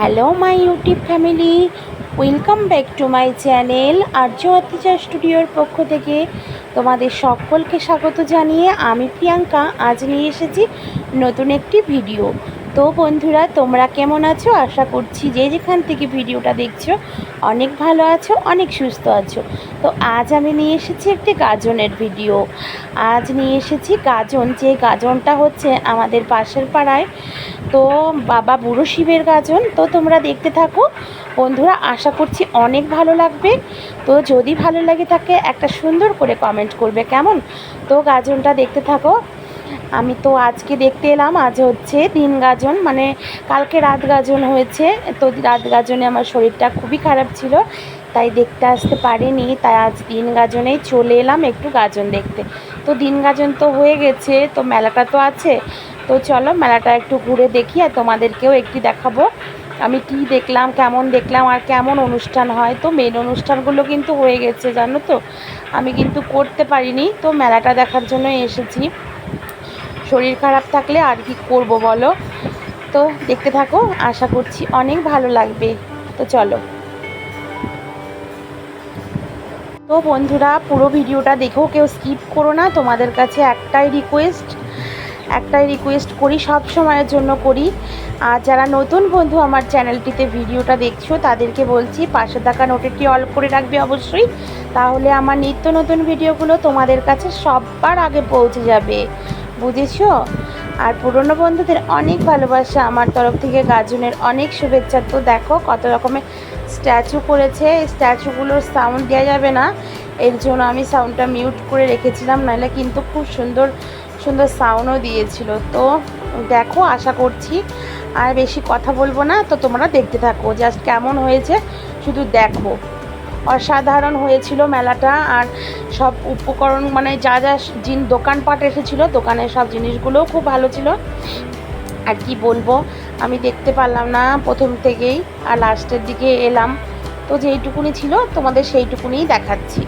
Hello my YouTube family, welcome back to my channel আর্য অত্যাচার স্টুডিওর পক্ষ থেকে তোমাদের সকলকে স্বাগত জানিয়ে আমি প্রিয়াঙ্কা আজ নিয়ে এসেছি নতুন একটি ভিডিও। তো বন্ধুরা, তোমরা কেমন আছো? আশা করছি যে যেখান থেকে ভিডিওটা দেখছো অনেক ভালো আছো, অনেক সুস্থ আছো। তো আজ আমি নিয়ে এসেছি একটি গাজনের ভিডিও। আজ নিয়ে এসেছি গাজন, যে গাজনটা হচ্ছে আমাদের পাশের পাড়ায়, তো বাবা বুড়ো শিবের গাজন। তো তোমরা দেখতে থাকো বন্ধুরা, আশা করছি অনেক ভালো লাগবে। তো যদি ভালো লাগে থাকে একটা সুন্দর করে কমেন্ট করবে কেমন। তো গাজনটা দেখতে থাকো। আমি তো আজকে দেখতে এলাম, আজ হচ্ছে দিন গাজন, মানে কালকে রাত গাজন হয়েছে। তো রাত গাজনে আমার শরীরটা খুবই খারাপ ছিল, তাই দেখতে আসতে পারিনি। তাই আজ দিন গাজনেই চলে এলাম একটু গাজন দেখতে। তো দিন গাজন তো হয়ে গেছে, তো মেলাটা তো আছে। তো চলো মেলাটা একটু ঘুরে দেখি আর তোমাদেরকেও একটু দেখাবো আমি কি দেখলাম, কেমন দেখলাম আর কেমন অনুষ্ঠান হয়। তো মেন অনুষ্ঠানগুলো কিন্তু হয়ে গেছে জানো তো, আমি কিন্তু করতে পারিনি। তো মেলাটা দেখার জন্য এসেছি। শরীর খারাপ থাকলে আর কি করব বলো। তো দেখতে থাকো, আশা করছি অনেক ভালো লাগবে। তো চলো। তো বন্ধুরা, পুরো ভিডিওটা দেখো, কেউ স্কিপ করো না। তোমাদের কাছে একটাই রিকোয়েস্ট করি, সব সময়ের জন্য করি। আর যারা নতুন বন্ধু আমার চ্যানেলটিতে ভিডিওটা দেখছো তাদেরকে বলছি পাশে থাকা নোটিফিকেশনটি অল করে রাখবে অবশ্যই, তাহলে আমার নিত্য নতুন ভিডিওগুলো তোমাদের কাছে সবার আগে পৌঁছে যাবে, বুঝেছো? আর পুরনো বন্ধুদের অনেক ভালোবাসা আমার তরফ থেকে, গাজনের অনেক শুভেচ্ছা। তো দেখো কত রকমের স্ট্যাচু করেছে। স্ট্যাচুগুলোর সাউন্ড দেওয়া যাবে না, এর জন্য আমি সাউন্ডটা মিউট করে রেখেছিলাম, নাহলে কিন্তু খুব সুন্দর সুন্দর সাউন্ডও দিয়েছিল। তো দেখো, আশা করছি আর বেশি কথা বলবো না। তো তোমরা দেখতে থাকো জাস্ট কেমন হয়েছে শুধু দেখো। অসাধারণ হয়েছিল মেলাটা। আর সব উপকরণ, মানে যা যা দোকানপাট এসেছিলো, দোকানের সব জিনিসগুলোও খুব ভালো ছিল। আর কি বলবো, আমি দেখতে পারলাম না প্রথম থেকেই, আর লাস্টের দিকে এলাম। তো যেইটুকুনি ছিল তোমাদের সেইটুকুনিই দেখাচ্ছি।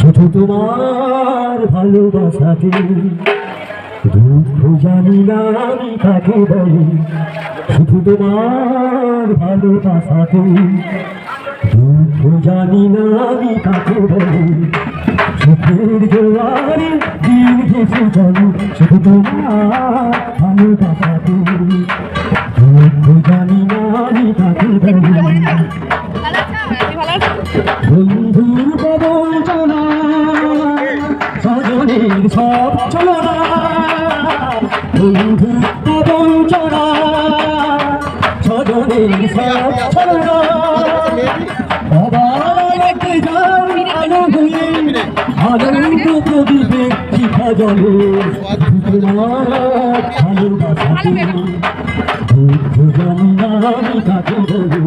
শুধু তোমার ভালোবাসাতে দুঃখ জানি না আমি কাকে বলি। শুধু তোমার ভালোবাসাতে দুঃখ জানি না আমি কাকে বলি। সুখের জোয়ারে দিন ঘেসে চলো, শুধু তোমার ভালোবাসাতে দুঃখ জানি না আমি কাকে বলি। বন্ধুর বদল চলা, স্বজনের সব চলনা, আনন্দ প্রদীপে শিখা জলে তোমার ভালোবাসাতে দুঃখ জানি না আমি কাকে বলি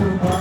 তোমার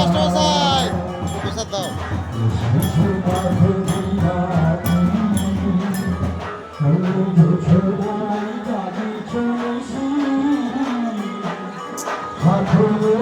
এসেছে মাধবীরা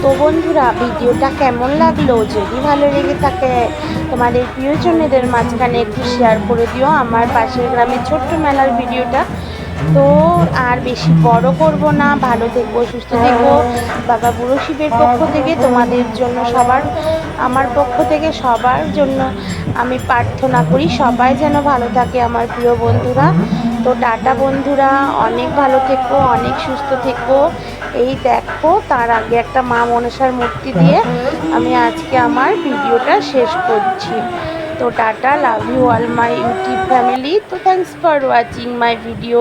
তো বন্ধুরা, ভিডিওটা কেমন লাগলো? যদি ভালো লেগে থাকে তোমাদের প্রিয়জনেদের মাঝখানে একটু শেয়ার করে দিও আমার পাশের গ্রামের ছোট্ট মেলার ভিডিওটা। তো আর বেশি বড় করব না, ভালো থেকো, সুস্থ থেকো। বাবা বুড়ো শিবের পক্ষ থেকে তোমাদের জন্য আমার পক্ষ থেকে সবার জন্য আমি প্রার্থনা করি সবাই যেন ভালো থাকে আমার প্রিয় বন্ধুরা। তো টাটা বন্ধুরা, অনেক ভালো থেকো, অনেক সুস্থ থেকো। এই দেখো, তার আগে একটা মা মনসার মূর্তি দিয়ে আমি আজকে আমার ভিডিওটা শেষ করছি। তো tata, love you all my YouTube family. তো thanks for watching my video.